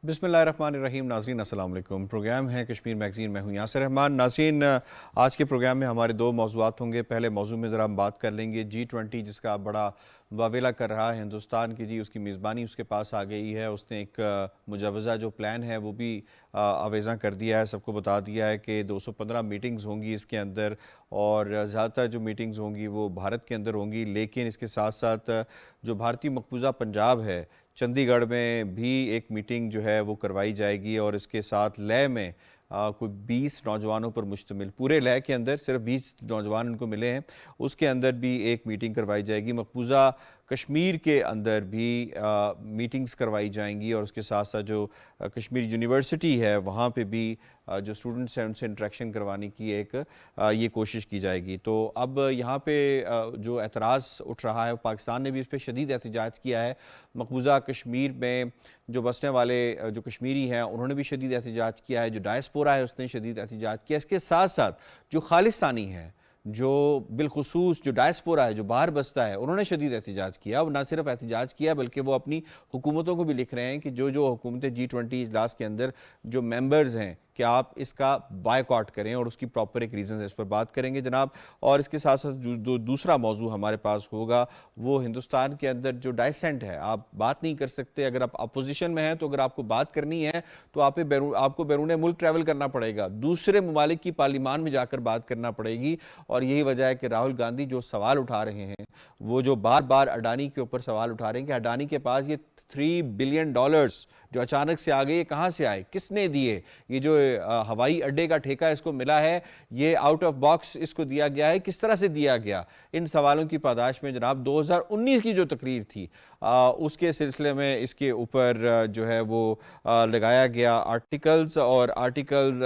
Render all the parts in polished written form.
बिस्मिल्लाहिर्रहमानिर्रहीम। नाज़रीन अस्सलाम वालेकुम। प्रोग्राम है कश्मीर मैगज़ीन, मैं हूँ यासिर रहमान। नाज़रीन, आज के प्रोग्राम में हमारे दो मौज़ूआत होंगे। पहले मौज़ू में ज़रा हम बात कर लेंगे G20 जिसका बड़ा वावेला कर रहा है हिंदुस्तान की। जी, उसकी मेज़बानी उसके पास आ गई है। उसने एक मुजवज़ा जो प्लान है वो भी आवेज़ा कर दिया है, सबको बता दिया है कि 215 मीटिंग्स होंगी इसके अंदर, और ज़्यादातर जो मीटिंग्स होंगी वो भारत के अंदर होंगी। लेकिन इसके साथ साथ जो भारतीय मकबूजा पंजाब है, चंडीगढ़ में भी एक मीटिंग जो है वो करवाई जाएगी, और इसके साथ लेह में कोई 20 नौजवानों पर मुश्तमिल, पूरे लेह के अंदर सिर्फ 20 नौजवान उनको मिले हैं, उसके अंदर भी एक मीटिंग करवाई जाएगी। मकबूजा कश्मीर के अंदर भी मीटिंग्स करवाई जाएंगी, और उसके साथ साथ जो कश्मीर यूनिवर्सिटी है वहाँ पे भी जो स्टूडेंट्स हैं उनसे इंटरेक्शन करवाने की एक ये कोशिश की जाएगी। तो अब यहाँ पे जो एतराज़ उठ रहा है, पाकिस्तान ने भी इस पर शदीद एहतजाज किया है। मकबूजा कश्मीर में जो बसने वाले जो कश्मीरी हैं उन्होंने भी शदीद एहतजाज किया है, जो डायस्पोरा है उसने शदीद एहतजाज किया। इसके साथ साथ जो खालिस्तानी है, जो बिलखुसूस जो डायस्पोरा है, जो बाहर बसता है, उन्होंने शदीद एहतजाज किया। ना सिर्फ एहतजाज किया बल्कि वो अपनी हुकूमतों को भी लिख रहे हैं कि जो जो हुकूमतें G20 इजलास के अंदर जो मेंबर्स हैं कि आप इसका बायकॉट करें, और उसकी प्रॉपर एक रीज़न है। इस पर बात करेंगे जनाब। और इसके साथ साथ जो दूसरा मौजू हमारे पास होगा वो हिंदुस्तान के अंदर जो डाइसेंट है, आप बात नहीं कर सकते। अगर आप अपोजिशन में हैं तो अगर आपको बात करनी है तो आपको बैरून मुल्क ट्रैवल करना पड़ेगा, दूसरे ममालिक की पार्लिमान में जाकर बात करना पड़ेगी। और यही वजह है कि राहुल गांधी जो सवाल उठा रहे हैं, वो जो बार बार अडानी के ऊपर सवाल उठा रहे हैं कि अडानी के पास ये $3 बिलियन जो अचानक से आ गए, ये कहाँ से आए, किसने दिए, ये जो हवाई अड्डे का ठेका इसको मिला है, ये आउट ऑफ बॉक्स इसको दिया गया है, किस तरह से दिया गया। इन सवालों की पादाश में जनाब 2019 की जो तकरीर थी उसके सिलसिले में इसके ऊपर जो है वो लगाया गया आर्टिकल्स, और आर्टिकल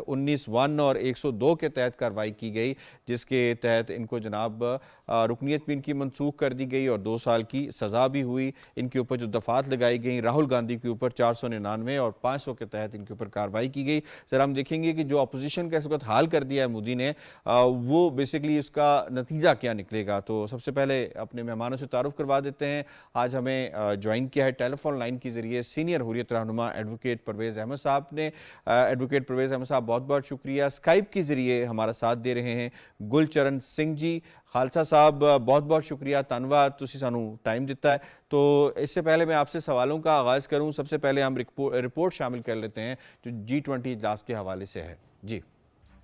19(1) और 102 के तहत कार्रवाई की गई, जिसके तहत इनको जनाब रुकनीत भी इनकी मनसूख कर दी गई और 2 साल की सज़ा भी हुई। इनके ऊपर जो दफात लगाई गई राहुल गांधी के ऊपर 499 और 500 के तहत इनके ऊपर कार्रवाई की गई। सर, हम देखेंगे कि जो अपोजिशन का इस वक्त हाल कर दिया है मोदी ने, वो बेसिकली उसका नतीजा क्या निकलेगा। तो सबसे पहले अपने मेहमानों से तारुफ करवा देते हैं। आज हमें ज्वाइन किया है टेलीफोन लाइन के जरिए सीनियर हुर्रियत रहनुमा एडवोकेट परवेज़ अहमद साहब ने। एडवोकेट परवेज़ अहमद साहब, बहुत बहुत शुक्रिया। स्काइप के जरिए हमारा साथ दे रहे हैं गुलचरण सिंह जी। खालसा साहब, बहुत बहुत शुक्रिया, धन्यवाद, तुसी सानू टाइम दिता है। तो इससे पहले मैं आपसे सवालों का आगाज़ करूं, सबसे पहले हम रिपोर्ट शामिल कर लेते हैं जो G20 इजलास के हवाले से है। जी,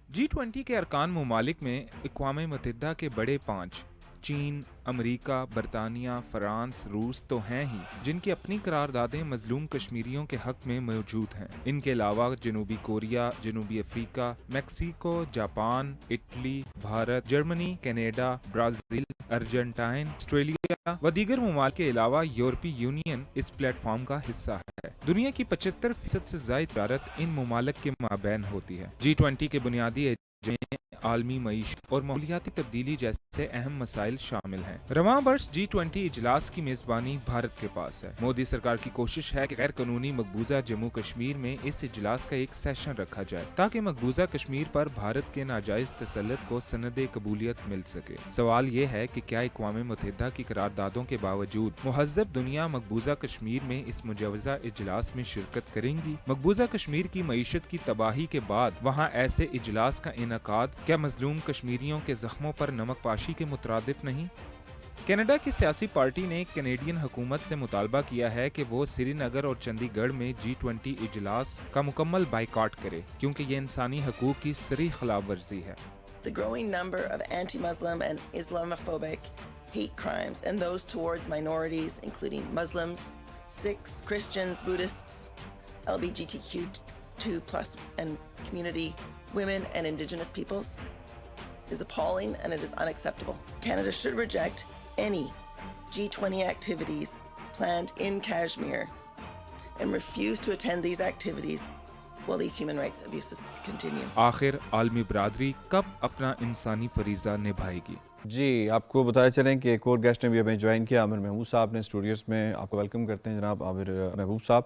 G20 के अरकान ममालिक में अक़वाम मुत्तहिदा के बड़े 5 चीन, अमेरिका, बरतानिया, फ्रांस, रूस तो हैं ही, जिनकी अपनी करारदादें मजलूम कश्मीरियों के हक में मौजूद हैं। इनके अलावा जनूबी कोरिया, जनूबी Africa, Mexico, Japan, Italy, Bharat, Germany, Canada, Brazil, Argentine, Australia व दीगर ममालिक के अलावा यूरोपीय यूनियन इस प्लेटफॉर्म का हिस्सा है। दुनिया की 75% से ज़ायद तिजारत इन ममालिक के माबैन होती है। G20 के बुनियादी एजेंडे आलमी मईशत और माहौलियाती तब्दीली जैसे अहम मसाइल शामिल हैं। रवां वर्ष G20 इजलास की मेजबानी भारत के पास है। मोदी सरकार की कोशिश है कि गैर कानूनी मकबूजा जम्मू कश्मीर में इस इजलास का एक सेशन रखा जाए, ताकि मकबूजा कश्मीर पर भारत के नाजायज तसल्लुत को सनद कबूलियत मिल सके। सवाल ये है कि क्या अक़वाम मुत्तहिदा की करारदादों के बावजूद मुहज़्ज़ब दुनिया मकबूजा कश्मीर में इस मुजवज़ा इजलास में शिरकत करेंगी। मकबूजा कश्मीर की मईशत की तबाही के बाद वहाँ ऐसे इजलास का इनकाद क्या मजलूम कश्मीरियों के जख्मों पर नमक पाशी के मुतरादिफ नहीं? कनाडा की सियासी पार्टी ने कैनेडियन हुकूमत से मुतालबा किया है कि वो श्रीनगर और चंडीगढ़ में G20 इजलास का मुकम्मल बाइकॉट करे, क्योंकि ये इंसानी हकूक की सरी खिलाफ वर्जी है। The growing number of anti-Muslim and Islamophobic hate crimes and those towards minorities, including Muslims, Sikhs, Christians, Buddhists, LGBTQ2+ and community, women and indigenous peoples, is appalling and it is unacceptable. Canada should reject any G20 activities planned in Kashmir and refuse to attend these activities while these human rights abuses continue. आखिर आलमी बरादरी कब अपना इंसानी फरीज़ा निभाएगी? जी, आपको बताया चलें कि एक और गेस्ट ने भी हमें ज्वाइन किया, आमिर महबूब साहब ने। स्टूडियोज़ में आपको वेलकम करते हैं जनाब आमिर महबूब साहब।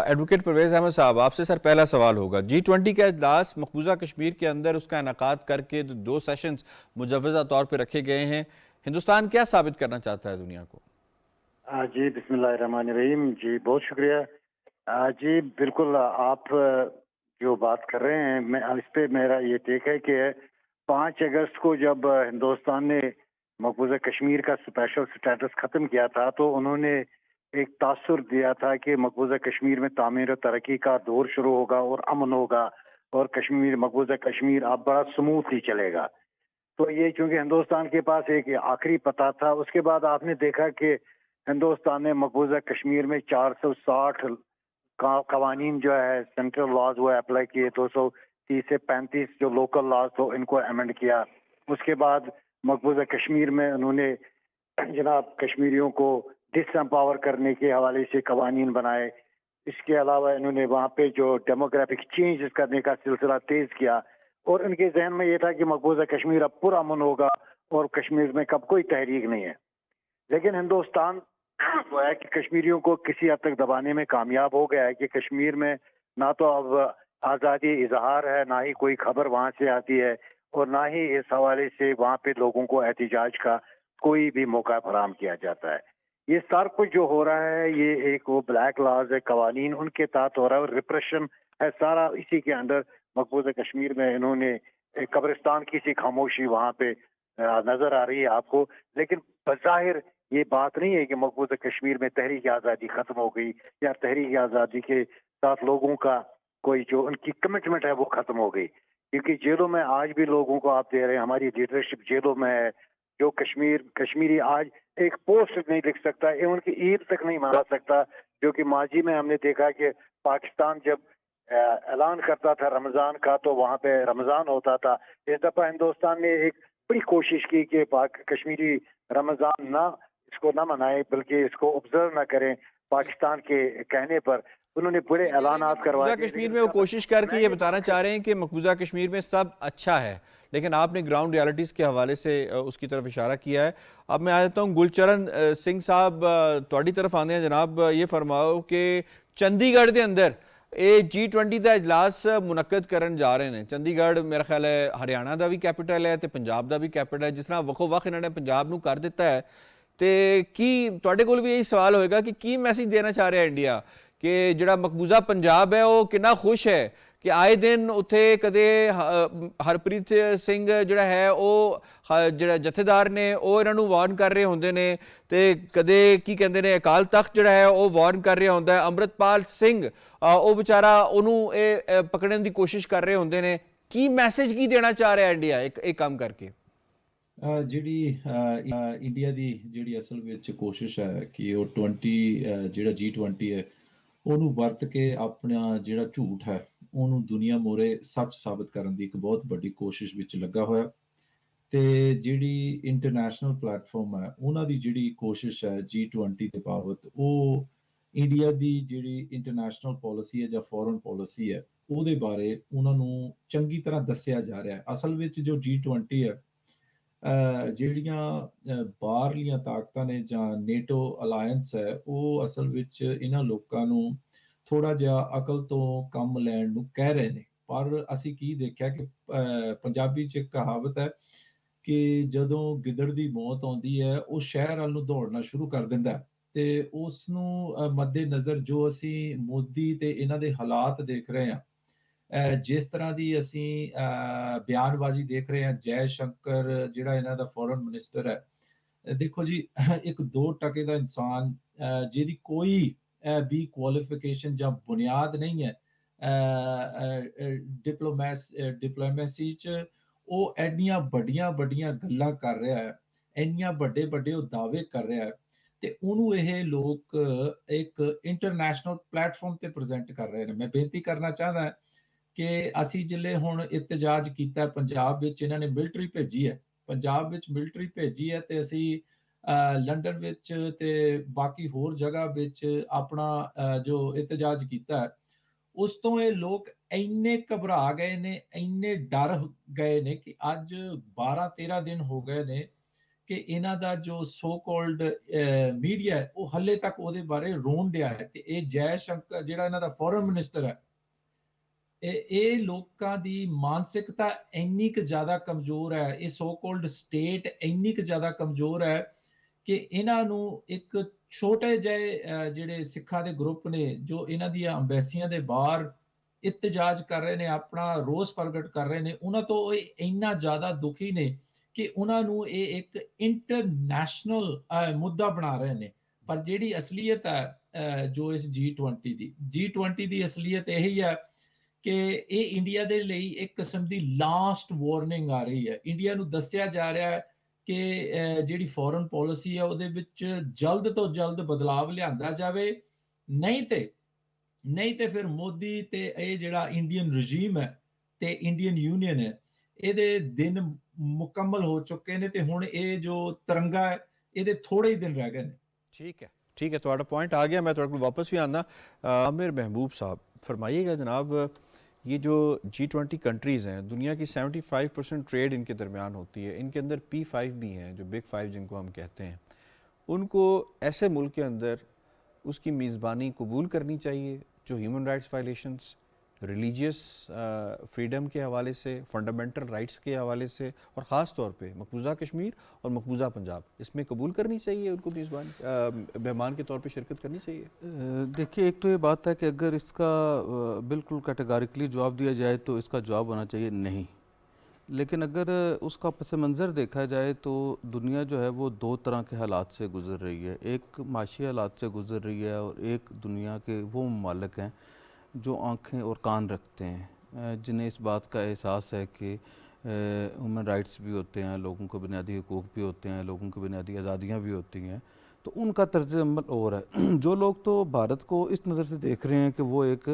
एडवोकेट परवेज़ अहमद साहब, आपसे सर पहला सवाल होगा, G20 का इजलास मकबूजा कश्मीर के अंदर उसका इनकाद करके 2 सेशंस मुजवज़ा तौर पर रखे गए हैं। हिंदुस्तान क्या साबित करना चाहता है दुनिया को? जी, बिस्मिल्लाहिर्रहमानिर्रहीम। जी, बहुत शुक्रिया। जी बिल्कुल, आप जो बात कर रहे हैं मैं इस पे मेरा ये टेक है कि 5 अगस्त को जब हिंदुस्तान ने मकबूजा कश्मीर का स्पेशल स्टेटस ख़त्म किया था तो उन्होंने एक तासुर दिया था कि मकबूजा कश्मीर में तामीर और तरक्की का दौर शुरू होगा और अमन होगा और मकबूजा कश्मीर अब बड़ा स्मूथली चलेगा। तो ये चूंकि हिंदुस्तान के पास एक आखिरी पता था, उसके बाद आपने देखा कि हिंदुस्तान ने मकबूजा कश्मीर में 460 कवानीन जो है सेंट्रल लॉज वो अप्लाई किए, 230 से 35 जो लोकल लॉज तो इनको अमेंड किया। उसके बाद मकबूजा कश्मीर में उन्होंने जनाब कश्मीरियों को डिसएम्पावर करने के हवाले से कवानीन बनाए। इसके अलावा इन्होंने वहाँ पे जो डेमोग्राफिक चेंज करने का सिलसिला तेज किया और इनके जहन में ये था कि मकबूजा कश्मीर अब पुरअमन होगा और कश्मीर में कब कोई तहरीक नहीं है। लेकिन हिंदुस्तान जो है कि कश्मीरियों को किसी हद तक दबाने में कामयाब हो गया है कि कश्मीर में ना तो अब आज़ादी इजहार है, ना ही कोई खबर वहाँ से आती है और ना ही इस हवाले से वहाँ पे लोगों को एहतिजाज का कोई भी मौका फराहम किया जाता है। ये सारा कुछ जो हो रहा है ये एक वो ब्लैक लॉज है, कवानीन उनके तहत हो रहा है और रिप्रेशन है सारा इसी के अंदर। मकबूजा कश्मीर में इन्होंने एक कब्रिस्तान की सी खामोशी वहाँ पे नजर आ रही है आपको, लेकिन बज़ाहिर ये बात नहीं है कि मकबूजा कश्मीर में तहरीक आज़ादी खत्म हो गई या तहरीक आज़ादी के साथ लोगों का कोई जो उनकी कमिटमेंट है वो खत्म हो गई, क्योंकि जेलों में आज भी लोगों को आप दे रहे हैं, हमारी लीडरशिप जेलों में है। जो कश्मीरी आज एक पोस्ट नहीं लिख सकता, ये उनकी ईद तक नहीं मना सकता, जो कि माजी में हमने देखा कि पाकिस्तान जब ऐलान करता था रमजान का तो वहाँ पे रमजान होता था। इस दफा हिंदुस्तान ने एक बड़ी कोशिश की कि पाक कश्मीरी रमजान ना इसको ना मनाए बल्कि इसको ऑब्जर्व ना करें पाकिस्तान के कहने पर। उन्होंने बड़े कह रहे हैं ऐलानात कि करवा मकबूजा दिए, कश्मीर लेकिन में वो उसका कोशिश करके मैं ये ये बताना बात चाह रहे हैं कि मकबूजा कश्मीर में सब अच्छा है, लेकिन आपने ग्राउंड रियलिटीज़ के हवाले से उसकी तरफ इशारा किया है। अब मैं आ जाता हूँ गुलचरण सिंह साहब, ਤੁਹਾਡੀ तरफ आने हैं जनाब, ये फरमाओ कि चंडीगढ़ के अंदर ये G20 का इजलास मुनक्कद करन जा रहे हैं। चंडीगढ़ मेरा ख्याल है हरियाणा का भी कैपिटल है तो पंजाब का भी कैपिटल है, जिस तरह वक्ो वक् इन्होंने पंजाब ਨੂੰ कर दिता है। ਤੇ ਕੀ ਤੁਹਾਡੇ ਕੋਲ ਵੀ ਇਹੀ ਸਵਾਲ ਹੋਏਗਾ ਕਿ ਕੀ ਮੈਸੇਜ ਦੇਣਾ ਚਾਹ ਰਿਹਾ ਇੰਡੀਆ ਕਿ ਜਿਹੜਾ ਮਕਬੂਜ਼ਾ ਪੰਜਾਬ ਹੈ ਉਹ ਕਿੰਨਾ ਖੁਸ਼ ਹੈ ਕਿ ਆਏ ਦਿਨ ਉੱਥੇ ਕਦੇ ਹਰਪ੍ਰੀਤ ਸਿੰਘ ਜਿਹੜਾ ਹੈ ਉਹ ਜਿਹੜਾ ਜਥੇਦਾਰ ਨੇ ਉਹ ਇਹਨਾਂ ਨੂੰ ਵਾਰਨ ਕਰ ਰਹੇ ਹੁੰਦੇ ਨੇ ਤੇ ਕਦੇ ਕੀ ਕਹਿੰਦੇ ਨੇ ਅਕਾਲ ਤਖਤ ਜਿਹੜਾ ਹੈ ਉਹ ਵਾਰਨ ਕਰ ਰਿਹਾ ਹੁੰਦਾ ਹੈ, ਅੰਮ੍ਰਿਤਪਾਲ ਸਿੰਘ ਉਹ ਵਿਚਾਰਾ ਉਹਨੂੰ ਇਹ ਪਕੜਨ ਦੀ ਕੋਸ਼ਿਸ਼ ਕਰ ਰਹੇ ਹੁੰਦੇ ਨੇ। ਕੀ ਮੈਸੇਜ ਕੀ ਦੇਣਾ ਚਾਹ ਰਿਹਾ ਇੰਡੀਆ ਇਹ ਕੰਮ ਕਰਕੇ? ਜਿਹੜੀ ਇੰਡੀਆ ਦੀ ਜਿਹੜੀ ਅਸਲ ਵਿੱਚ ਕੋਸ਼ਿਸ਼ ਹੈ ਕਿ ਉਹ 20 ਜਿਹੜਾ G20 ਹੈ ਉਹਨੂੰ ਵਰਤ ਕੇ ਆਪਣਾ ਜਿਹੜਾ ਝੂਠ ਹੈ ਉਹਨੂੰ ਦੁਨੀਆ ਮੋਰੇ ਸੱਚ ਸਾਬਤ ਕਰਨ ਦੀ ਇੱਕ ਬਹੁਤ ਵੱਡੀ ਕੋਸ਼ਿਸ਼ ਵਿੱਚ ਲੱਗਾ ਹੋਇਆ। ਤੇ ਜਿਹੜੀ ਇੰਟਰਨੈਸ਼ਨਲ ਪਲੇਟਫਾਰਮ ਹੈ ਉਹਨਾਂ ਦੀ ਜਿਹੜੀ ਕੋਸ਼ਿਸ਼ ਹੈ G20 ਦੇ ਬਾਬਤ, ਉਹ ਇੰਡੀਆ ਦੀ ਜਿਹੜੀ ਇੰਟਰਨੈਸ਼ਨਲ ਪਾਲਿਸੀ ਹੈ ਜਾਂ ਫੋਰਨ ਪਾਲਿਸੀ ਹੈ ਉਹਦੇ ਬਾਰੇ ਉਹਨਾਂ ਨੂੰ ਚੰਗੀ ਤਰ੍ਹਾਂ ਦੱਸਿਆ ਜਾ ਰਿਹਾ ਹੈ। ਅਸਲ ਵਿੱਚ ਜੋ G20 ਹੈ ਜਿਹੜੀਆਂ ਬਾਹਰਲੀਆਂ ਤਾਕਤਾਂ ਨੇ ਜਾਂ ਨੇਟੋ ਅਲਾਇੰਸ ਹੈ ਉਹ ਅਸਲ ਵਿੱਚ ਇਹਨਾਂ ਲੋਕਾਂ ਨੂੰ ਥੋੜਾ ਜਿਹਾ ਅਕਲ ਤੋਂ ਕੰਮ ਲੈਣ ਨੂੰ ਕਹਿ ਰਹੇ ਨੇ। ਪਰ ਅਸੀਂ ਕੀ ਦੇਖਿਆ ਕਿ ਪੰਜਾਬੀ 'ਚ ਇੱਕ ਕਹਾਵਤ ਹੈ ਕਿ ਜਦੋਂ ਗਿੱਦੜ ਦੀ ਮੌਤ ਆਉਂਦੀ ਹੈ ਉਹ ਸ਼ਹਿਰ ਵੱਲ ਨੂੰ ਦੌੜਨਾ ਸ਼ੁਰੂ ਕਰ ਦਿੰਦਾ ਹੈ। ਤੇ ਉਸ ਨੂੰ ਮੱਦੇ ਨਜ਼ਰ ਜੋ ਅਸੀਂ ਮੋਦੀ ਤੇ ਇਹਨਾਂ ਦੇ ਹਾਲਾਤ ਦੇਖ ਰਹੇ ਹਾਂ, ਜਿਸ ਤਰ੍ਹਾਂ ਦੀ ਅਸੀਂ ਬਿਆਨਬਾਜ਼ੀ ਦੇਖ ਰਹੇ ਹਾਂ, ਜੈ ਸ਼ੰਕਰ ਜਿਹੜਾ ਇਹਨਾਂ ਦਾ ਫੋਰਨ ਮਿਨਿਸਟਰ ਹੈ, ਦੇਖੋ ਜੀ ਇੱਕ 2% ਦਾ ਇਨਸਾਨ ਜਿਹਦੀ ਕੋਈ ਵੀ ਕੁਆਲੀਫਿਕੇਸ਼ਨ ਜਾਂ ਬੁਨਿਆਦ ਨਹੀਂ ਹੈ ਡਿਪਲੋਮੈਸੀ 'ਚ, ਉਹ ਐਡੀਆਂ ਵੱਡੀਆਂ ਵੱਡੀਆਂ ਗੱਲਾਂ ਕਰ ਰਿਹਾ ਹੈ, ਇੰਨੀਆਂ ਵੱਡੇ ਵੱਡੇ ਉਹ ਦਾਅਵੇ ਕਰ ਰਿਹਾ ਹੈ ਤੇ ਉਹਨੂੰ ਇਹ ਲੋਕ ਇੱਕ ਇੰਟਰਨੈਸ਼ਨਲ ਪਲੇਟਫਾਰਮ ਤੇ ਪ੍ਰੈਜ਼ੈਂਟ ਕਰ ਰਹੇ ਨੇ। ਮੈਂ ਬੇਨਤੀ ਕਰਨਾ ਚਾਹੁੰਦਾ ਕਿ ਅਸੀਂ ਜਿਲੇ ਹੁਣ ਇਤਜਾਜ ਕੀਤਾ ਪੰਜਾਬ ਵਿੱਚ, ਇਹਨਾਂ ਨੇ ਮਿਲਟਰੀ ਭੇਜੀ ਹੈ, ਪੰਜਾਬ ਵਿੱਚ ਮਿਲਟਰੀ ਭੇਜੀ ਹੈ ਤੇ ਅਸੀਂ ਲੰਡਨ ਵਿੱਚ ਤੇ ਬਾਕੀ ਹੋਰ ਜਗ੍ਹਾ ਵਿੱਚ ਆਪਣਾ ਜੋ ਇਤਜਾਜ ਕੀਤਾ ਹੈ, ਉਸ ਤੋਂ ਇਹ ਲੋਕ ਇੰਨੇ ਘਬਰਾ ਗਏ ਨੇ, ਇੰਨੇ ਡਰ ਗਏ ਨੇ ਕਿ ਅੱਜ 12-13 ਦਿਨ ਹੋ ਗਏ ਨੇ ਕਿ ਇਹਨਾਂ ਦਾ ਜੋ ਸੋ ਕਾਲਡ ਮੀਡੀਆ ਹੈ ਉਹ ਹੱਲੇ ਤੱਕ ਉਹਦੇ ਬਾਰੇ ਰੋਣ ਡਿਆ ਹੈ। ਤੇ ਇਹ ਜੈ ਸ਼ੰਕਰ ਜਿਹੜਾ ਇਹਨਾਂ ਦਾ ਫੋਰਨ ਮਿਨਿਸਟਰ ਹੈ, ਇਹ ਲੋਕਾਂ ਦੀ ਮਾਨਸਿਕਤਾ ਇੰਨੀ ਕੁ ਜ਼ਿਆਦਾ ਕਮਜ਼ੋਰ ਹੈ, ਇਹ ਸੋ ਕਾਲਡ ਸਟੇਟ ਇੰਨੀ ਕੁ ਜ਼ਿਆਦਾ ਕਮਜ਼ੋਰ ਹੈ ਕਿ ਇਹਨਾਂ ਨੂੰ ਇੱਕ ਛੋਟੇ ਜਿਹੇ ਜਿਹੜੇ ਸਿੱਖਾਂ ਦੇ ਗਰੁੱਪ ਨੇ ਜੋ ਇਹਨਾਂ ਦੀਆਂ ਅੰਬੈਸੀਆਂ ਦੇ ਬਾਹਰ ਇਤਜਾਜ ਕਰ ਰਹੇ ਨੇ, ਆਪਣਾ ਰੋਸ ਪ੍ਰਗਟ ਕਰ ਰਹੇ ਨੇ, ਉਹਨਾਂ ਤੋਂ ਇਹ ਇੰਨਾ ਜ਼ਿਆਦਾ ਦੁਖੀ ਨੇ ਕਿ ਉਹਨਾਂ ਨੂੰ ਇਹ ਇੱਕ ਇੰਟਰਨੈਸ਼ਨਲ ਮੁੱਦਾ ਬਣਾ ਰਹੇ ਨੇ। ਪਰ ਜਿਹੜੀ ਅਸਲੀਅਤ ਹੈ ਜੋ ਇਸ G20 ਦੀ ਅਸਲੀਅਤ ਇਹੀ ਹੈ ਕਿ ਇਹ ਇੰਡੀਆ ਦੇ ਲਈ ਇੱਕ ਕਿਸਮ ਦੀ ਲਾਸਟ ਵਾਰਨਿੰਗ ਆ ਰਹੀ ਹੈ। ਇੰਡੀਆ ਨੂੰ ਦੱਸਿਆ ਜਾ ਰਿਹਾ ਹੈ ਕਿ ਜਿਹੜੀ ਫੋਰਨ ਪਾਲਿਸੀ ਹੈ ਉਹਦੇ ਵਿੱਚ ਜਲਦ ਤੋਂ ਜਲਦ ਬਦਲਾਵ ਲਿਆਂਦਾ ਜਾਵੇ, ਨਹੀਂ ਤੇ ਫਿਰ ਮੋਦੀ ਤੇ ਇਹ ਜਿਹੜਾ ਇੰਡੀਅਨ ਰਜੀਮ ਹੈ ਤੇ ਇੰਡੀਅਨ ਯੂਨੀਅਨ ਹੈ, ਇਹਦੇ ਦਿਨ ਮੁਕੰਮਲ ਹੋ ਚੁੱਕੇ ਨੇ ਤੇ ਹੁਣ ਇਹ ਜੋ ਤਿਰੰਗਾ ਹੈ ਇਹਦੇ ਥੋੜੇ ਹੀ ਦਿਨ ਰਹਿ ਗਏ ਨੇ। ठीक है थोड़ा पॉइंट आ गया। मैं थोड़ा वापस भी आना। आमिर महबूब साहब फरमाइएगा जनाब, ये जो G20 कंट्रीज़ हैं, दुनिया की 75% ट्रेड इनके दरमियान होती है, इनके अंदर P5 भी हैं जो बिग 5 जिनको हम कहते हैं, उनको ऐसे मुल्क के अंदर उसकी मेज़बानी कबूल करनी चाहिए जो human rights violations, religious freedom के हवाले से, फंडामेंटल राइट्स के हवाले से और ख़ास तौर पे मकबूजा कश्मीर और मकबूजा पंजाब, इसमें कबूल करनी चाहिए उनको मेहमान के तौर पे शिरकत करनी चाहिए? देखिए, एक तो ये बात है कि अगर इसका बिल्कुल कैटेगोरिकली जवाब दिया जाए तो इसका जवाब होना चाहिए नहीं। लेकिन अगर उसका पस मंज़र देखा जाए तो दुनिया जो है वो दो तरह के हालात से गुज़र रही है। एक माशी हालात से गुज़र रही है और एक दुनिया के वो ममालिक हैं जो आँखें और कान रखते हैं, जिन्हें इस बात का एहसास है कि ह्यूमन राइट्स भी होते हैं, लोगों को बुनियादी हुकूक भी होते हैं, लोगों को बुनियादी आज़ादियाँ भी होती हैं, तो उनका तर्ज अमल और है। जो लोग तो भारत को इस नज़र से देख रहे हैं कि वो एक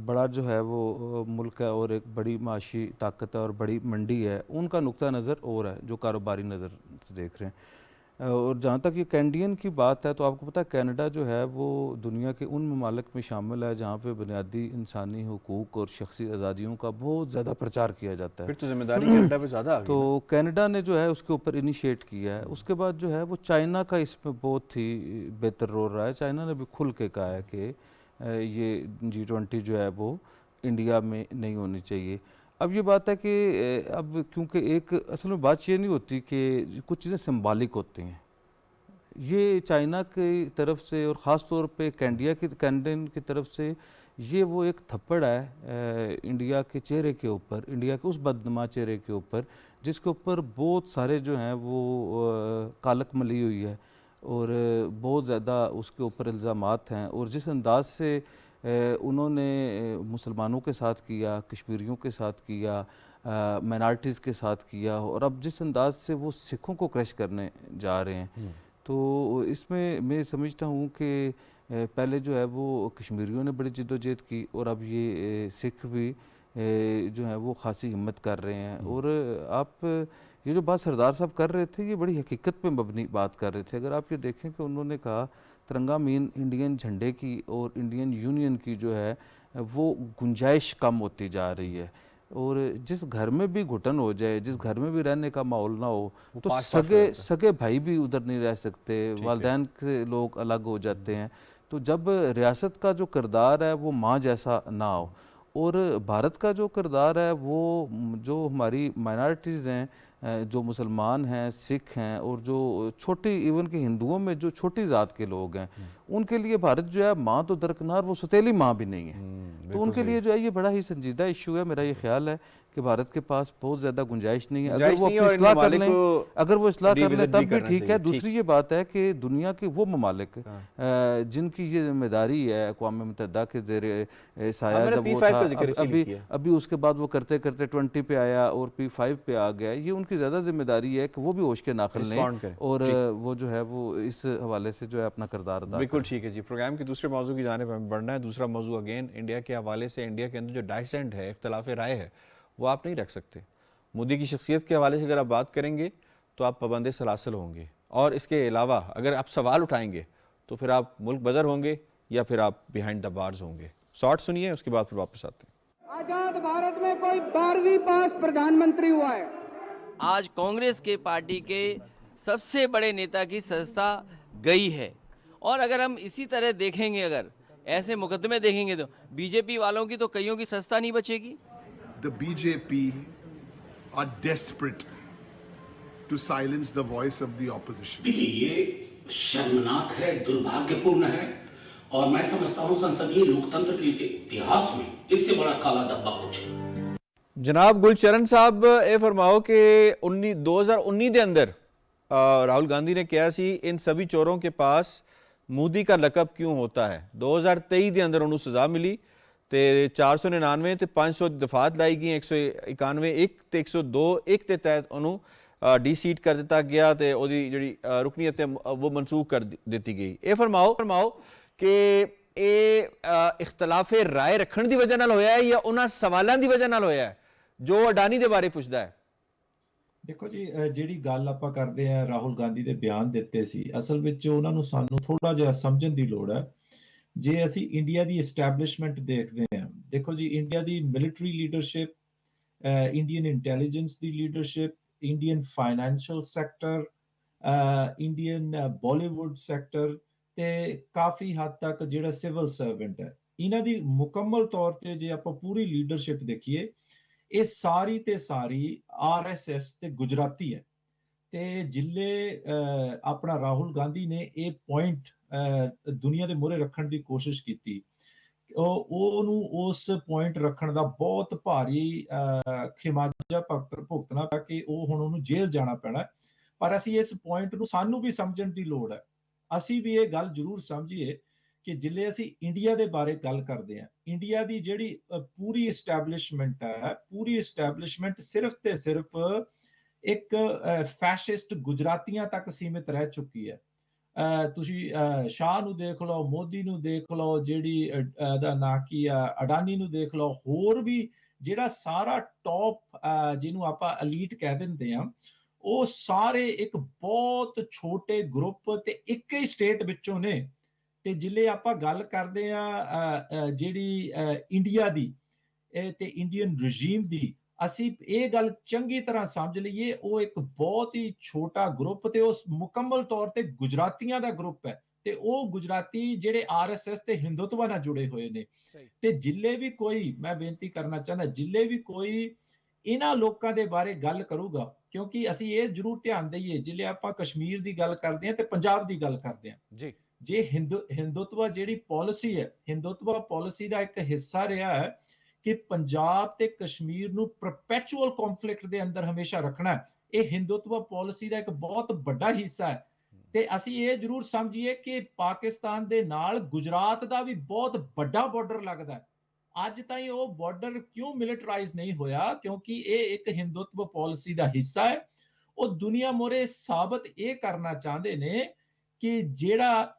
बड़ा जो है वो मुल्क है और एक बड़ी माशी ताकत है और बड़ी मंडी है, उनका नुक्ता नज़र और है जो कारोबारी नज़र से देख रहे हैं। और जहाँ तक ये कैनेडियन की बात है तो आपको पता है कनाडा जो है वो दुनिया के उन ममालिक में शामिल है जहाँ पे बुनियादी इंसानी हुकूक और शख्सी आज़ादियों का बहुत ज़्यादा प्रचार किया जाता है। फिर तो जिम्मेदारी कनाडा पे ज़्यादा आ गई। तो कनाडा ने जो है उसके ऊपर इनिशिएट किया है। उसके बाद जो है वो चाइना का इसमें बहुत ही बेहतर रोल रहा है। चाइना ने भी खुल के कहा है कि ये G20 जो है वो इंडिया में नहीं होनी चाहिए। अब ये बात है कि अब क्योंकि एक असल में बात ये नहीं होती कि कुछ चीज़ें सिंबॉलिक होती हैं, ये चाइना की तरफ से और ख़ास तौर पे कैनेडियन की तरफ से ये वो एक थप्पड़ है इंडिया के चेहरे के ऊपर, इंडिया के उस बदनुमा चेहरे के ऊपर जिसके ऊपर बहुत सारे जो हैं वो कालक मली हुई है और बहुत ज़्यादा उसके ऊपर इल्ज़ामात हैं। और जिस अंदाज से उन्होंने मुसलमानों के साथ किया, कश्मीरियों के साथ किया, माइनॉरिटीज़ के साथ किया और अब जिस अंदाज से वो सिखों को क्रश करने जा रहे हैं, तो इसमें मैं समझता हूँ कि पहले जो है वो कश्मीरियों ने बड़ी जिद्दोजहद की और अब ये सिख भी जो है वो खासी हिम्मत कर रहे हैं। और आप ये जो बात सरदार साहब कर रहे थे ये बड़ी हकीकत पे मबनी बात कर रहे थे। अगर आप ये देखें कि उन्होंने कहा तिरंगा मीन इंडियन झंडे की और इंडियन यूनियन की जो है वो गुंजाइश कम होती जा रही है और जिस घर में भी घुटन हो जाए, जिस घर में भी रहने का माहौल ना हो तो सगे भाई भी उधर नहीं रह सकते, वालिदैन के लोग अलग हो जाते हैं। तो जब रियासत का जो किरदार है वो माँ जैसा ना हो और भारत का जो किरदार है वो जो हमारी माइनॉरिटीज़ हैं, जो मुसलमान हैं, सिख हैं और जो छोटी इवन के हिंदुओं में जो छोटी ज़ात के लोग हैं, उनके लिए भारत जो है माँ तो दरकिनार वो सौतेली माँ भी नहीं है। तो उनके लिए जो है ये बड़ा ही संजीदा इशू है। मेरा ये ख्याल है कि भारत के पास बहुत ज़्यादा गुंजाइश नहीं है। अगर वो अपनी इस्लाह कर लें, अगर वो इस्लाह कर लें तब भी ठीक है। दूसरी ये बात है कि दुनिया के वो ममालिक जिनकी ये जिम्मेदारी है अक़वाम मुत्तहिदा के ज़ेरे साया जब वो था, अभी उसके बाद वो करते करते 20 पे आया और P5 पे आ गया, ये उनकी ज़्यादा जिम्मेदारी है कि वो भी होश के नाखिल लें और वो जो है वो इस हवाले से जो है अपना किरदार अदा। बिल्कुल ठीक है जी। प्रोग्राम के दूसरे मौजू की जानिब हमें बढ़ना है। दूसरा मौजू अगेन इंडिया के हवाले से, इंडिया के अंदर जो डाइसेंट है, इख्तलाफ राय है, वो आप नहीं रख सकते। मोदी की शख्सियत के हवाले से अगर आप बात करेंगे तो आप पाबंद सलासल होंगे और इसके अलावा अगर आप सवाल उठाएंगे तो फिर आप मुल्क बदर होंगे या फिर आप बिहाइंड द बार्स होंगे। शॉर्ट सुनिए, उसके बाद फिर वापस आते हैं। आजाद भारत में कोई 12वीं पास प्रधानमंत्री हुआ है। आज कांग्रेस के पार्टी के सबसे बड़े नेता की सदस्यता गई है और अगर हम इसी तरह देखेंगे, अगर ऐसे मुकदमे देखेंगे तो बीजेपी वालों की तो कईयों की सदस्यता नहीं बचेगी। The BJP are desperate to silence the voice of the opposition. देखिए ये शर्मनाक है, दुर्भाग्यपूर्ण है और मैं समझता हूं संसदीय लोकतंत्र के इतिहास में इससे बड़ा काला धब्बा कुछ नहीं। जनाब गुलचरण साहब ये फरमाओ कि 2019 के अंदर राहुल गांधी ने कहा सी इन सभी चोरों के पास मोदी का लकब क्यों होता है। 2023 के अंदर उन्होंने सजा मिली ਤੇ 499 ਤੇ 500 ਦਫਾਤ ਲਾਈ ਗਈ, 191 1 ਤੇ 102 1 ਦੇ ਤਹਿਤ ਉਹਨੂੰ ਡੀਸੀਟ ਕਰ ਦਿੱਤਾ ਗਿਆ ਤੇ ਉਹਦੀ ਜਿਹੜੀ ਰੁਕਨੀਅਤ ਹੈ ਉਹ ਮਨਸੂਖ ਕਰ ਦਿੱਤੀ ਗਈ। ਇਹ ਫਰਮਾਓ ਕਿ ਇਹ ਇਖਤਲਾਫ ਰਾਏ ਰੱਖਣ ਦੀ ਵਜ੍ਹਾ ਨਾਲ ਹੋਇਆ ਹੈ ਜਾਂ ਉਹਨਾਂ ਸਵਾਲਾਂ ਦੀ ਵਜ੍ਹਾ ਨਾਲ ਹੋਇਆ ਹੈ ਜੋ ਅਡਾਨੀ ਦੇ ਬਾਰੇ ਪੁੱਛਦਾ ਹੈ। ਦੇਖੋ ਜੀ, ਜਿਹੜੀ ਗੱਲ ਆਪਾਂ ਕਰਦੇ ਆ ਰਾਹੁਲ ਗਾਂਧੀ ਦੇ ਬਿਆਨ ਦਿੱਤੇ ਸੀ, ਅਸਲ ਵਿੱਚ ਉਹਨਾਂ ਨੂੰ ਸਾਨੂੰ ਥੋੜਾ ਜਿਹਾ ਸਮਝਣ ਦੀ ਲੋੜ ਹੈ। ਜੇ ਅਸੀਂ ਇੰਡੀਆ ਦੀ ਐਸਟੈਬਲਿਸ਼ਮੈਂਟ ਦੇਖਦੇ ਹਾਂ, ਦੇਖੋ ਜੀ ਇੰਡੀਆ ਦੀ ਮਿਲਟਰੀ ਲੀਡਰਸ਼ਿਪ, ਇੰਡੀਅਨ ਇੰਟੈਲੀਜੈਂਸ ਦੀ leadership, Indian financial sector, Indian Bollywood sector ਤੇ ਕਾਫੀ ਹੱਦ ਤੱਕ ਜਿਹੜਾ ਸਿਵਲ ਸਰਵੈਂਟ ਹੈ, ਇਹਨਾਂ ਦੀ ਮੁਕੰਮਲ ਤੌਰ ਤੇ ਜੇ ਆਪਾਂ ਪੂਰੀ ਲੀਡਰਸ਼ਿਪ ਦੇਖੀਏ, ਇਹ ਸਾਰੀ ਤੇ ਸਾਰੀ RSS ਤੇ ਗੁਜਰਾਤੀ ਹੈ। ਤੇ ਜਿੱਲੇ ਆਪਣਾ ਰਾਹੁਲ ਗਾਂਧੀ ਨੇ ਇਹ ਪੁਆਇੰਟ ਦੁਨੀਆ ਦੇ ਮੂਹਰੇ ਰੱਖਣ ਦੀ ਕੋਸ਼ਿਸ਼ ਕੀਤੀ, ਉਹਨੂੰ ਉਸ ਪੁਆਇੰਟ ਰੱਖਣ ਦਾ ਬਹੁਤ ਭਾਰੀ ਖਿਮਾਜਾ ਭੁਗਤਣਾ ਪਿਆ ਕਿ ਉਹ ਹੁਣ ਉਹਨੂੰ ਜੇਲ੍ਹ ਜਾਣਾ ਪੈਣਾ। ਪਰ ਅਸੀਂ ਇਸ ਪੁਆਇੰਟ ਨੂੰ ਸਾਨੂੰ ਵੀ ਸਮਝਣ ਦੀ ਲੋੜ ਹੈ। ਅਸੀਂ ਵੀ ਇਹ ਗੱਲ ਜ਼ਰੂਰ ਸਮਝੀਏ ਕਿ ਜਿੱਲੇ ਅਸੀਂ ਇੰਡੀਆ ਦੇ ਬਾਰੇ ਗੱਲ ਕਰਦੇ ਹਾਂ, ਇੰਡੀਆ ਦੀ ਜਿਹੜੀ ਪੂਰੀ ਐਸਟੈਬਲਿਸ਼ਮੈਂਟ ਹੈ, ਪੂਰੀ ਐਸਟੈਬਲਿਸ਼ਮੈਂਟ ਸਿਰਫ ਤੇ ਸਿਰਫ ਇੱਕ ਫੈਸ਼ਿਸਟ ਗੁਜਰਾਤੀਆਂ ਤੱਕ ਸੀਮਿਤ ਰਹਿ ਚੁੱਕੀ ਹੈ। ਤੁਸੀਂ ਸ਼ਾਹ ਨੂੰ ਦੇਖ ਲਓ, ਮੋਦੀ ਨੂੰ ਦੇਖ ਲਓ, ਜਿਹੜੀ ਦਾ ਨਾਂ ਕੀ ਆ ਅਡਾਨੀ ਨੂੰ ਦੇਖ ਲਓ, ਹੋਰ ਵੀ ਜਿਹੜਾ ਸਾਰਾ ਟੌਪ ਜਿਹਨੂੰ ਆਪਾਂ ਐਲੀਟ ਕਹਿ ਦਿੰਦੇ ਆ, ਉਹ ਸਾਰੇ ਇੱਕ ਬਹੁਤ ਛੋਟੇ ਗਰੁੱਪ ਤੇ ਇੱਕ ਹੀ ਸਟੇਟ ਵਿੱਚੋਂ ਨੇ। ਤੇ ਜਿੱਲੇ ਆਪਾਂ ਗੱਲ ਕਰਦੇ ਆ ਜਿਹੜੀ ਇੰਡੀਆ ਦੀ ਤੇ ਇੰਡੀਅਨ ਰਜੀਮ ਦੀ, ਅਸੀਂ ਇਹ ਗੱਲ ਚੰਗੀ ਤਰ੍ਹਾਂ ਸਮਝ ਲਈਏ, ਉਹ ਇੱਕ ਬਹੁਤ ਹੀ ਛੋਟਾ ਗਰੁੱਪ ਤੇ ਉਸ ਮੁਕੰਮਲ ਤੌਰ ਤੇ ਗੁਜਰਾਤੀਆਂ ਦਾ ਗਰੁੱਪ ਹੈ। ਤੇ ਉਹ ਗੁਜਰਾਤੀ ਜਿਹੜੇ RSS ਤੇ ਹਿੰਦੂਤਵਾ ਨਾਲ ਜੁੜੇ ਹੋਏ ਨੇ। ਤੇ ਜਿੱਲੇ ਵੀ ਕੋਈ, ਮੈਂ ਬੇਨਤੀ ਕਰਨਾ ਚਾਹੁੰਦਾ, ਜਿੱਲੇ ਵੀ ਕੋਈ ਇਹਨਾਂ ਲੋਕਾਂ ਦੇ ਬਾਰੇ ਗੱਲ ਕਰੂਗਾ, ਕਿਉਂਕਿ ਅਸੀਂ ਇਹ ਜ਼ਰੂਰ ਧਿਆਨ ਦਈਏ, ਜਿੱਲੇ ਆਪਾਂ ਕਸ਼ਮੀਰ ਦੀ ਗੱਲ ਕਰਦੇ ਹਾਂ ਤੇ ਪੰਜਾਬ ਦੀ ਗੱਲ ਕਰਦੇ ਹਾਂ ਜੀ, ਜੇ ਹਿੰਦੂਤਵਾ ਜਿਹੜੀ ਪਾਲਿਸੀ ਹੈ, ਹਿੰਦੂਤਵਾ ਪਾਲਿਸੀ ਦਾ ਇੱਕ ਹਿੱਸਾ ਰਿਹਾ ਹੈ ਕਿ ਪੰਜਾਬ ਤੇ ਕਸ਼ਮੀਰ ਨੂੰ ਪਰਪੈਚੁਅਲ ਕੌਨਫਲਿਕਟ ਦੇ ਅੰਦਰ ਹਮੇਸ਼ਾ ਰੱਖਣਾ ਹੈ। ਇਹ ਹਿੰਦੂਤਵਾ ਪਾਲਿਸੀ ਦਾ ਇੱਕ ਬਹੁਤ ਵੱਡਾ ਹਿੱਸਾ ਹੈ। ਤੇ ਅਸੀਂ ਇਹ ਜ਼ਰੂਰ ਸਮਝੀਏ ਕਿ ਪਾਕਿਸਤਾਨ ਦੇ ਨਾਲ ਗੁਜਰਾਤ ਦਾ ਵੀ ਬਹੁਤ ਵੱਡਾ ਬਾਰਡਰ ਲੱਗਦਾ ਹੈ। ਅੱਜ ਤਾਈਂ ਉਹ ਬਾਰਡਰ ਕਿਉਂ ਮਿਲਟਰਾਈਜ਼ ਨਹੀਂ ਹੋਇਆ? ਕਿਉਂਕਿ ਇਹ ਇੱਕ ਹਿੰਦੂਤਵਾ ਪਾਲਿਸੀ ਦਾ ਹਿੱਸਾ ਹੈ। ਉਹ ਦੁਨੀਆ ਮੋਰੇ ਸਾਬਤ ਇਹ ਕਰਨਾ ਚਾਹੁੰਦੇ ਨੇ ਕਿ ਜਿਹੜਾ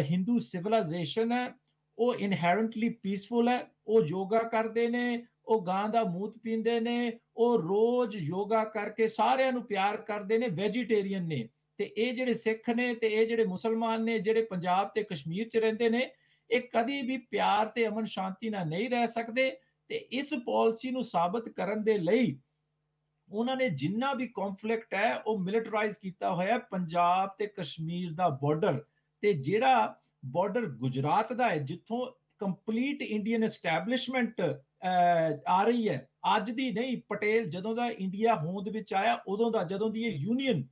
ਹਿੰਦੂ ਸਿਵਲਾਈਜੇਸ਼ਨ ਹੈ ਉਹ ਇਨਹੈਰੈਂਟਲੀ ਪੀਸਫੁਲ ਹੈ। ਉਹ ਯੋਗਾ ਕਰਦੇ ਨੇ, ਉਹ ਗਾਂ ਦਾ ਮੂਤ ਪੀਂਦੇ ਨੇ, ਉਹ ਰੋਜ਼ ਯੋਗਾ ਕਰਕੇ ਸਾਰਿਆਂ ਨੂੰ ਪਿਆਰ ਕਰਦੇ ਨੇ, ਵੈਜੀਟੇਰੀਅਨ ਨੇ। ਤੇ ਇਹ ਜਿਹੜੇ ਸਿੱਖ ਨੇ ਤੇ ਇਹ ਜਿਹੜੇ ਮੁਸਲਮਾਨ ਨੇ, ਜਿਹੜੇ ਪੰਜਾਬ ਤੇ ਕਸ਼ਮੀਰ 'ਚ ਰਹਿੰਦੇ ਨੇ, ਇਹ ਕਦੀ ਵੀ ਪਿਆਰ ਤੇ ਅਮਨ ਸ਼ਾਂਤੀ ਨਾਲ ਨਹੀਂ ਰਹਿ ਸਕਦੇ। ਤੇ ਇਸ ਪਾਲਿਸੀ ਨੂੰ ਸਾਬਤ ਕਰਨ ਦੇ ਲਈ ਉਹਨਾਂ ਨੇ ਜਿੰਨਾ ਵੀ ਕੌਨਫਲਿਕਟ ਹੈ ਉਹ ਮਿਲਟਰਾਈਜ਼ ਕੀਤਾ ਹੋਇਆ ਪੰਜਾਬ ਤੇ ਕਸ਼ਮੀਰ ਦਾ ਬਾਰਡਰ। ਤੇ ਜਿਹੜਾ ਬਾਰਡਰ ਗੁਜਰਾਤ ਦਾ ਹੈ, ਜਿੱਥੋਂ ਕੰਪਲੀਟ ਇੰਡੀਅਨ ਐਸਟੈਬਲਿਸ਼ਮੈਂਟ ਆ ਰਹੀ ਹੈ, ਅੱਜ ਦੀ ਨਹੀਂ, ਪਟੇਲ ਜਦੋਂ ਦਾ ਇੰਡੀਆ ਹੋਂਦ ਵਿੱਚ ਆਇਆ ਉਦੋਂ ਦਾ, ਜਦੋਂ ਦੀ ਇਹ ਯੂਨੀਅਨ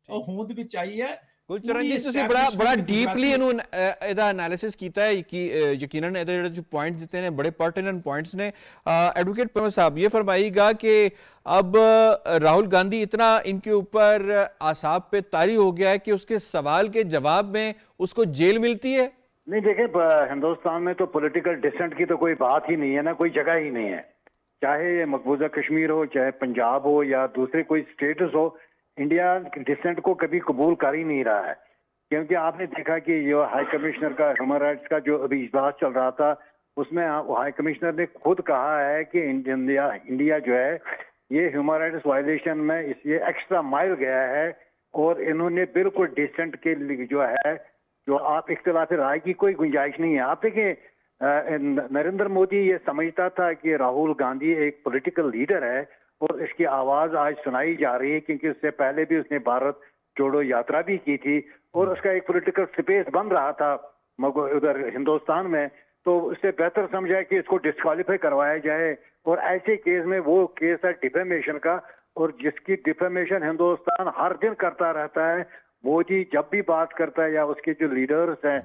ਹੋਂਦ ਵਿੱਚ ਆਈ ਹੈ। ਗੁਲਚਰਨ ਜੀ, ਤੁਸੀਂ ਬੜਾ ਡੀਪਲੀ ਇਹਦਾ ਐਨਾਲਿਸਿਸ ਕੀਤਾ ਹੈ ਕਿ ਯਕੀਨਨ ਇਹਦੇ ਜਿਹੜੇ ਤੁਸੀਂ ਪੁਆਇੰਟਸ ਦਿੱਤੇ ਨੇ ਬੜੇ ਪਰਟੀਨੈਂਟ ਪੁਆइंट्स ने। एडवोकेट परमल साहब, ये फरमाइएगा कि अब राहुल गांधी इतना इनके ऊपर आसाब पे तारी हो गया है कि उसके सवाल के जवाब में उसको जेल मिलती है? नहीं, देखिए हिंदुस्तान में तो पॉलिटिकल डिसेंट की तो कोई बात ही नहीं है ना, कोई जगह ही नहीं है। चाहे ये मकबूजा कश्मीर हो, चाहे पंजाब हो या दूसरे कोई स्टेटस हो, इंडिया डिसेंट को कभी कबूल कर ही नहीं रहा है। क्योंकि आपने देखा कि जो हाई कमिश्नर का ह्यूमन राइट्स का जो अभी इजलास चल रहा था, उसमें हाई कमिश्नर ने खुद कहा है कि इंडिया जो है ये ह्यूमन राइट्स वायलेशन में ये एक्स्ट्रा माइल गया है और इन्होंने बिल्कुल डिसेंट के लिए जो है, जो आप इख्तिलाफ राय की कोई गुंजाइश नहीं है। आप देखिए, नरेंद्र मोदी ये समझता था कि राहुल गांधी एक पॉलिटिकल लीडर है और इसकी आवाज आज सुनाई जा रही है, क्योंकि उससे पहले भी उसने भारत जोड़ो यात्रा भी की थी और उसका एक पॉलिटिकल स्पेस बन रहा था उधर हिंदुस्तान में। तो उससे बेहतर समझा कि इसको डिस्क्वालीफाई करवाया जाए और ऐसे केस में, वो केस है डिफेमेशन का, اور جس کی ڈیفیمیشن ہندوستان ہر دن کرتا رہتا ہے. مودی جب بھی بات کرتا ہے یا اس کے جو لیڈرز ہیں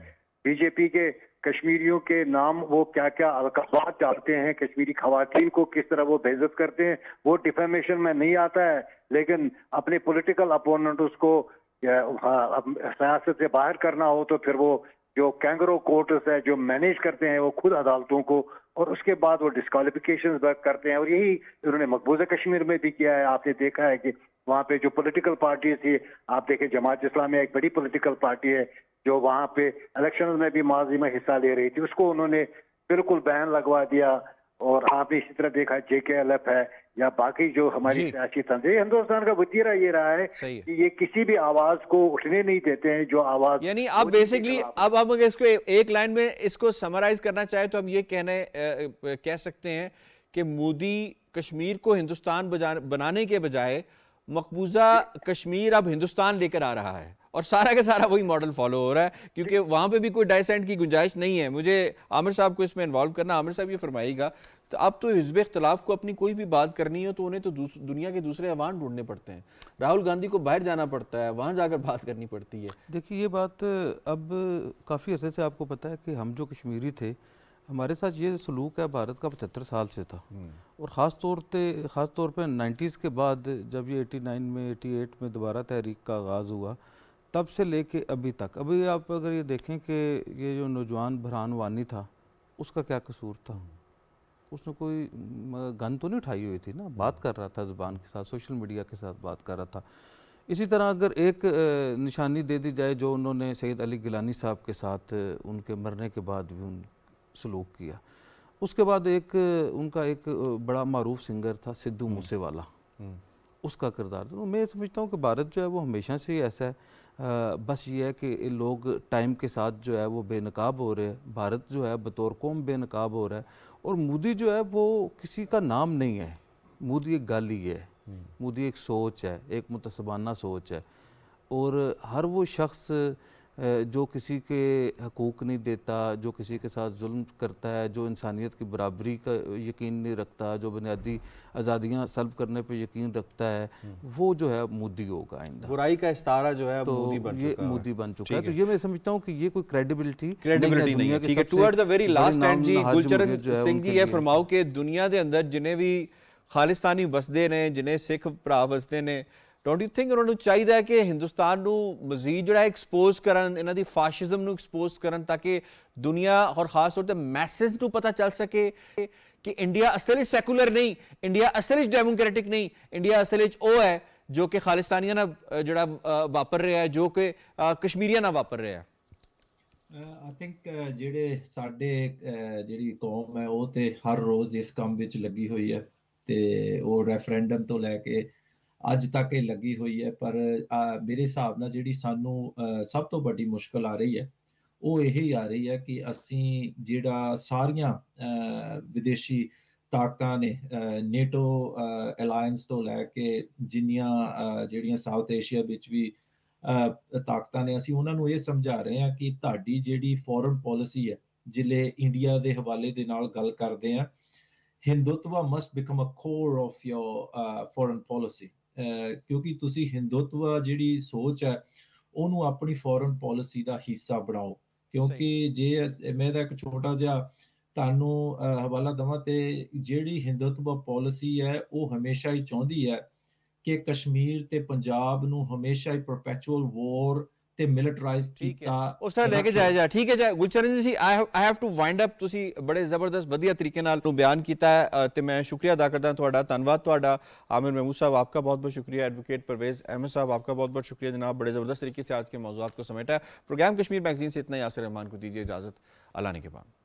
بی جے پی کے, کشمیریوں کے نام وہ کیا کیا القابات ڈالتے ہیں, کشمیری خواتین کو کس طرح وہ بے عزت کرتے ہیں, وہ ڈیفیمیشن میں نہیں آتا ہے. لیکن اپنے پولیٹیکل اپوننٹس کو سیاست سے باہر کرنا ہو تو پھر وہ جو کینگرو کورٹس ہے جو مینیج کرتے ہیں وہ خود عدالتوں کو, اور اس کے بعد وہ ڈسکوالیفیکیشن کرتے ہیں. اور یہی انہوں نے مقبوضہ کشمیر میں بھی کیا ہے. آپ نے دیکھا ہے کہ وہاں پہ جو پولیٹیکل پارٹیز تھی, آپ دیکھیں جماعت اسلامیہ ایک بڑی پولیٹیکل پارٹی ہے جو وہاں پہ الیکشن میں بھی ماضی میں حصہ لے رہی تھی, اس کو انہوں نے بالکل بین لگوا دیا. اور آپ نے اسی طرح دیکھا جے کے ایل ایف ہے یا باقی جو ہماری سیاسی تنظیم, ہندوستان کا وتیرہ یہ رہا ہے کہ یہ کسی بھی آواز کو اٹھنے نہیں دیتے ہیں جو آواز, یعنی آپ بیسکلی اب ہم اگر اس کو ایک لائن میں اس کو سمرائز کرنا چاہے تو ہم یہ کہہ سکتے ہیں کہ مودی کشمیر کو ہندوستان بنانے کے بجائے مقبوضہ کشمیر اب ہندوستان لے کر آ رہا ہے, اور سارا کا سارا وہی ماڈل فالو ہو رہا ہے, کیونکہ وہاں پہ بھی کوئی ڈائسینٹ کی گنجائش نہیں ہے. مجھے عامر صاحب کو اس میں انوالو کرنا. عامر صاحب یہ فرمائیے گا, تو اب تو حزب اختلاف کو اپنی کوئی بھی بات کرنی ہے تو انہیں تو دنیا کے دوسرے ایوان ڈھونڈنے پڑتے ہیں. راہل گاندھی کو باہر جانا پڑتا ہے, وہاں جا کر بات کرنی پڑتی ہے. دیکھیے یہ بات اب کافی عرصے سے آپ کو پتہ ہے کہ ہم جو کشمیری تھے, ہمارے ساتھ یہ سلوک ہے بھارت کا 75 سال سے تھا, اور خاص طور پہ 90s کے بعد جب یہ 89 میں 88 میں دوبارہ تحریک کا آغاز ہوا, تب سے لے کے ابھی تک. ابھی آپ اگر یہ دیکھیں کہ یہ جو نوجوان برہان وانی تھا, اس کا کیا قصور تھا؟ اس نے کوئی گن تو نہیں اٹھائی ہوئی تھی نا, بات کر رہا تھا زبان کے ساتھ, سوشل میڈیا کے ساتھ بات کر رہا تھا. اسی طرح اگر ایک نشانی دے دی جائے جو انہوں نے سید علی گیلانی صاحب کے ساتھ ان کے مرنے کے بعد بھی سلوک کیا, اس کے بعد ایک ان کا ایک بڑا معروف سنگر تھا سدھو موسے والا, اس کا کردار تھا. میں سمجھتا ہوں کہ بھارت جو ہے وہ ہمیشہ سے ہی ایسا ہے, بس یہ ہے کہ لوگ ٹائم کے ساتھ جو ہے وہ بے نقاب ہو رہے ہیں. بھارت جو ہے بطور قوم بے نقاب ہو رہا ہے, اور مودی جو ہے وہ کسی کا نام نہیں ہے. مودی ایک گالی ہے, مودی ایک سوچ ہے, ایک متعصبانہ سوچ ہے. اور ہر وہ شخص جو کسی کے حقوق نہیں دیتا, جو کسی کے ساتھ ظلم کرتا ہے, جو انسانیت کی برابری کا یقین نہیں رکھتا, جو بنیادی آزادیاں سلب کرنے پہ یقین رکھتا ہے, وہ جو ہے مودی ہوگا آئندہ. برائی کا استعارہ جو ہے تو یہ مودی بن چکا ہے. تو یہ میں سمجھتا ہوں کہ یہ کوئی کریڈیبلٹی نہیں ہے. ٹھیک ہے, toward the very last end ji Gurcharan Singh ji یہ فرماؤ کہ دنیا دے اندر جنہیں بھی خالستانی وسدے نے, جنہیں سکھ بھرا وسدے نے, ڈونٹ یو تھنک انہوں نے چاہیے کہ ہندوستان نو مزید جڑا ایکسپوز کرن, انہاں دی فاشزم نو ایکسپوز کرن, تاکہ دنیا اور خاص طور تے میسز نو پتہ چل سکے کہ انڈیا اصل وچ سیکولر نہیں, انڈیا اصل وچ ڈیموکریٹک نہیں, انڈیا اصل وچ او ہے جو کہ خالستانیاں نال جڑا واپر رہا ہے, جو کہ کشمیریاں نال واپر رہا ہے. آئی تھنک جڑے ساڈے جڑی قوم ہے وہ تے ہر روز اس کام وچ لگی ہوئی ہے, تے وہ ریفرینڈم تو لے کے اج تک یہ لگی ہوئی ہے. پر میرے حساب نال جڑی سانوں سب تو بڑی مشکل آ رہی ہے وہ یہی آ رہی ہے کہ اسی جڑا ساریاں ودیشی طاقتاں نے نیٹو الائنس تو لے کے جنیاں جڑیاں ساؤتھ ایشیا وچ بھی طاقتاں نے, اسی انہاں نوں یہ سمجھا رہے ہیں کہ تہاڈی جڑی فورن پالیسی ہے, جلے انڈیا دے حوالے دے نال گل کردے ہیں, Hindutva must become a core of your foreign policy. کیونکہ تسی ہندوتوا جڑی سوچ ہے انہوں اپنی فورن پالیسی دا حصہ بناؤ. کیونکہ جے میں دا ایک چھوٹا جہا تانوں حوالہ دواں تے جیڑی ہندوتوا پالیسی ہے وہ ہمیشہ ہی چاہندی ہے کہ کشمیر تے پنجاب نو ہمیشہ ہی پرپیچول وار تے ملٹرائز کیتا اس طرح لے کے جائے جا. ٹھیک ہے جی گلچرن جی, آئی ہیو ٹو وائنڈ اپ. تسی بڑے زبردست ودیا طریقے نال بیان کیتا ہے تے میں شکریہ ادا کردا ہوں تہاڈا. دھنواد تہاڈا. عامر محمود صاحب آپ کا بہت بہت شکریہ. ایڈوکیٹ پرویز احمد صاحب آپ کا بہت بہت شکریہ جناب, بڑے زبردست طریقے سے آج کے موضوعات کو سمیٹا ہے. پروگرام کشمیر میگزین سے اتنا ہی. یاسر رحمان کو دیجیے اجازت. اللہ نے کے بعد.